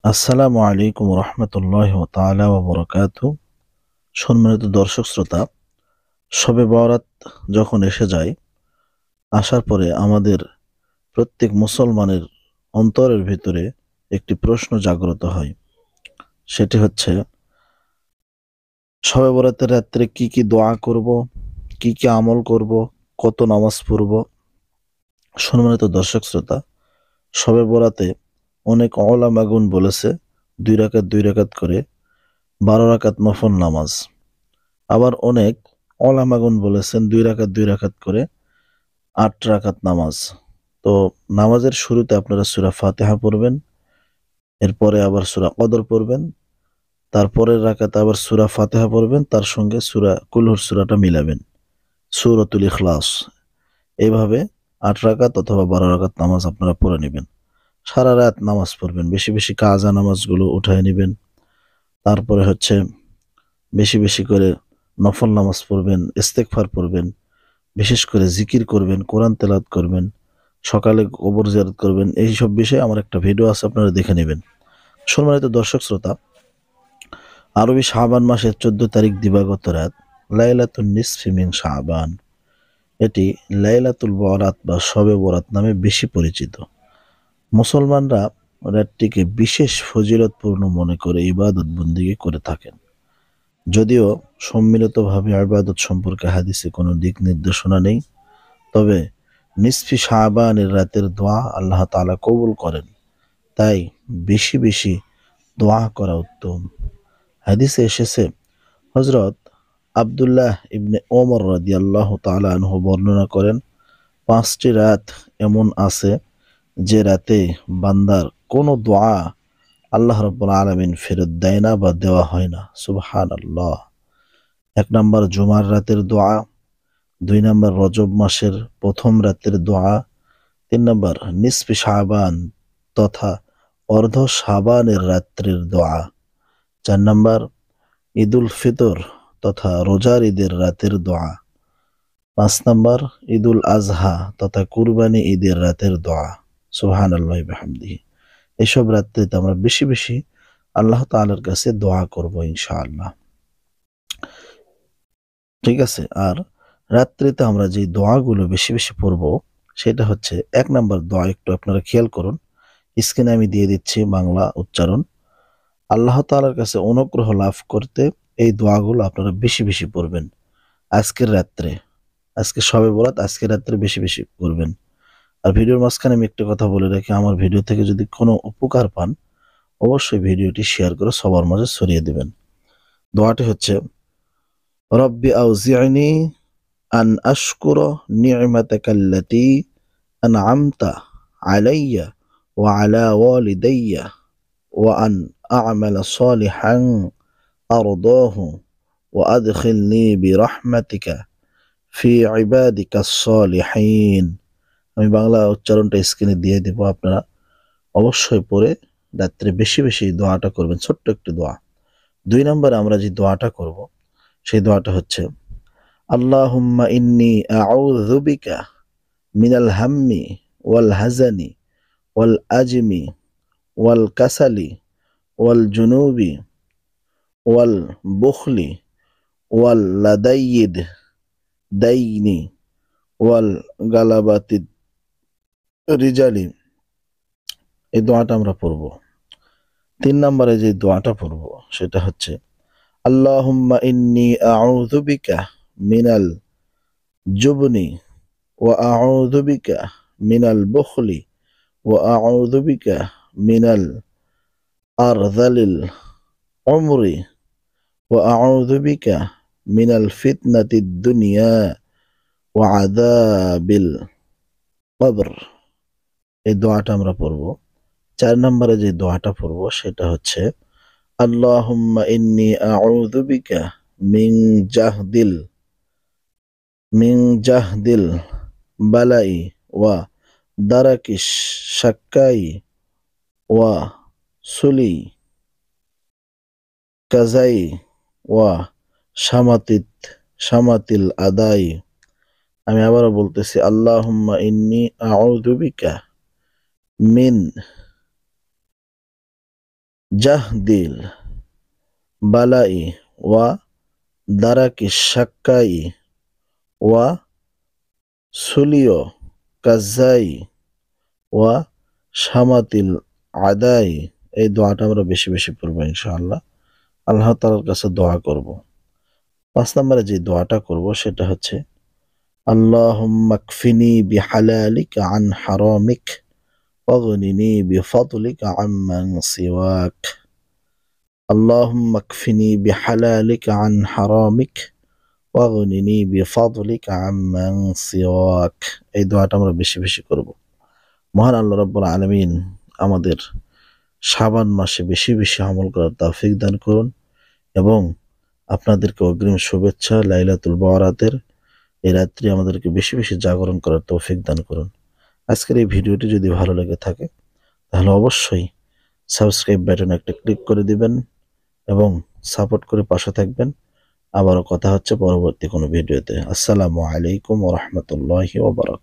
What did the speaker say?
আসসালামু আলাইকুম রহমতুল্লাহ তাআলা ওয়া বারাকাতুহু। সম্মানিত দর্শক শ্রোতা, শবে বরাত যখন এসে যায়, আসার পরে আমাদের প্রত্যেক মুসলমানের অন্তরের ভিতরে একটি প্রশ্ন জাগ্রত হয়। সেটি হচ্ছে, শবে বরাতের রাত্রে কি কি দোয়া করব, কি কি আমল করব, কত নামাজ পড়ব। সম্মানিত দর্শক শ্রোতা, শবে বরাতে অনেক উলামাগণ বলেছে 2 রাকাত করে 12 রাকাত নফল নামাজ। আবার অনেক ওলামাগণ বলেছেন 2 রাকাত করে 8 রাকাত নামাজ। তো নামাজের শুরুতে আপনারা সূরা ফাতিহা পড়বেন, এরপরে আবার সূরা কদর পড়বেন, তারপরের রাকাতে আবার সূরা ফাতিহা পড়বেন, তার সঙ্গে সূরা কুল সূরাটা মিলাবেন, সূরাতুল ইখলাস। এইভাবে 8 রাকাত অথবা 12 রাকাত নামাজ আপনারা পড়ে নেবেন। সারা রাত নামাজ পড়বেন, বেশি বেশি কাজা নামাজগুলো উঠায় নেবেন। তারপরে হচ্ছে বেশি বেশি করে নফল নামাজ পড়বেন, ইস্তেগফার পড়বেন, বিশেষ করে জিকির করবেন, কোরআন তেলাওয়াত করবেন, সকালে কবর জিয়ারত করবেন। এইসব বিষয়ে আমার একটা ভিডিও আছে, আপনারা দেখে নেবেন। সম্মানিত দর্শক শ্রোতা, আরবি শাবান মাসের 14 তারিখ দিবাগত রাত লাইলাতুন নিসফি মিন শাবান। এটি লাইলাতুল বরাত বা শবে বরাত নামে বেশি পরিচিত। মুসলমানরা রাতটিকে বিশেষ ফজিলতপূর্ণ মনে করে ইবাদত বন্দেগী করে থাকেন। যদিও সম্মিলিতভাবে ইবাদত সম্পর্কে হাদিসে কোনো দিক নির্দেশনা নেই, তবে নিসফি শাবানের রাতের দোয়া আল্লাহ তাআলা কবুল করেন, তাই বেশি বেশি দোয়া করা উত্তম। হাদিসে এসেছে, হযরত আব্দুল্লাহ ইবনে ওমর রাদিয়াল্লাহু তাআলা আনহু বর্ণনা করেন, 5টি রাত এমন আছে যে রাতে বান্দার কোনো দোয়া আল্লাহ রাব্বুল আলামিন ফেরত দেয় না বা দেওয়া হয় না। সুবহানাল্লাহ। 1 নম্বর জুমার রাতের দোয়া, 2 নম্বর রজব মাসের প্রথম রাতের দোয়া, 3 নম্বর নিসফি শাবান তথা অর্ধ শাবানের রাত্রের দোয়া, 4 নম্বর ঈদুল ফিতর তথা রোজার ঈদের রাতের দোয়া, 5 নম্বর ঈদুল আজহা তথা কুরবানি ঈদের রাতের দোয়া। সুবহানাল্লাহি ওয়া বিহামদিহি। এসব রাত্রিতে আমরা বেশি বেশি আল্লাহ তাআলার কাছে দোয়া করব ইনশাআল্লাহ। ঠিক আছে? আর রাত্রিতে আমরা যে দোয়াগুলো বেশি বেশি পড়ব, সেটা হচ্ছে 1 নম্বর দোয়া, একটু আপনারা খেয়াল করুন। স্ক্রিনে আমি দিয়ে দিচ্ছি বাংলা উচ্চারণ। আল্লাহ তাআলার কাছে অনুগ্রহ লাভ করতে এই দোয়াগুলো আপনারা বেশি বেশি পড়বেন। আজকের রাত্রে, আজকে শবে বরাত, আজকের রাত্রে বেশি বেশি করবেন। আর ভিডিওর মাঝখানে আমি একটা কথা বলে রাখি, আমার ভিডিও থেকে যদি কোনো উপকার পান, অবশ্যই ভিডিওটি শেয়ার করে সবার মাঝে ছড়িয়ে দিবেন। দোয়াটি হচ্ছে, রব্বি আউজি'নি আন আশকুরা নি'মাতাকাল্লাতী আন'আমতা আলাইয়া ওয়া আলা ওয়ালিদাইয়া ওয়া আন আ'মালা সালিহান আরদাহু ওয়া আদখিলনি বিরহমাতিকা ফি ইবাদিকাস সালিহিন। আমি বাংলা উচ্চারণটা স্ক্রিনে দিয়ে দেব, আপনারা অবশ্যই পড়ে রাত্রে বেশি বেশি দোয়াটা করবেন। ছোট্ট একটি দোয়া। 2 নম্বরে আমরা যে দোয়াটা করব, সেই দোয়াটা হচ্ছে, আল্লাহুম্মা ইন্নী আউযু বিকা মিনাল হাম্মি ওয়াল হাযানি ওয়াল আজমি ওয়াল কাসালি ওয়াল জুনুবি ওয়াল বুখলি ওয়াল লাদাইয়িদ দাইনি ওয়াল গালাবাতিদ রিজালি। এই দোয়াটা আমরা পড়ব। 3 নম্বরে যে দোয়াটা পড়ব, সেটা হচ্ছে, আল্লাহুম্মা ইন্নী আউযু বিকা মিনাল জুবনি ওয়া আউযু বিকা মিনাল বুখলি ওয়া আউযু বিকা মিনাল আরযালিল উমরি ওয়া আউযু বিকা মিনাল ফিতনাতিদ দুনিয়া ওয়া আযাবিল কবর। এই দোয়াটা আমরা পড়ব। 4 নম্বরে যে দোয়াটা পড়ব, সেটা হচ্ছে, আল্লাহুম্মা ইন্নী আউযু বিকা মিন জাহদিল মিন জাহদিল বালাই ওয়া দারাকিশ শাক্কাই ওয়া সুলি কাজাই ওয়া শামাতিল আদাই। আমি আবারও বলতেছি, আল্লাহুম্মা ইন্নী আউযু বিকা মিন জাহদিল বালাই ওয়া দারাকি শাক্কাই ওয়া সুলিয় কাজাই ওয়া শামাতিল আদাই। এই দোয়াটা আমরা বেশি বেশি পড়বো ইনশাআল্লাহ। আল্লাহ তাআলার কাছে দোয়া করব। 5 নম্বরে যে দোয়াটা করব সেটা হচ্ছে আল্লাহুম্মা কফিনি বিহালালিকা আন হারামিক ওয়াগনিনি বিফাদলিকা আম্মান সিওয়াক। আল্লাহুম্মা কফিনি বিহালালিকা আন হারামিক ওয়াগনিনি বিফাদলিকা আম্মান সিওয়াক। এই দোয়াটা আমরা বেশি বেশি করব। মহান আল্লাহ রাব্বুল আলামিন আমাদের শাবান মাসে বেশি বেশি আমল করার তৌফিক দান করুন এবং আপনাদেরকে অগ্রিম শুভেচ্ছা লাইলাতুল বারাতের। এই রাত্রি আমাদেরকে বেশি বেশি জাগরণ করার তৌফিক দান করুন। আজকের এই ভিডিওটি যদি ভালো লেগে থাকে তাহলে অবশ্যই সাবস্ক্রাইব বাটনে একটা ক্লিক করে দিবেন এবং সাপোর্ট করে পাশে থাকবেন। আবারও কথা হচ্ছে পরবর্তী কোনো ভিডিওতে। আসসালামু আলাইকুম ওয়া রাহমাতুল্লাহি ওয়া বারাকাতুহু।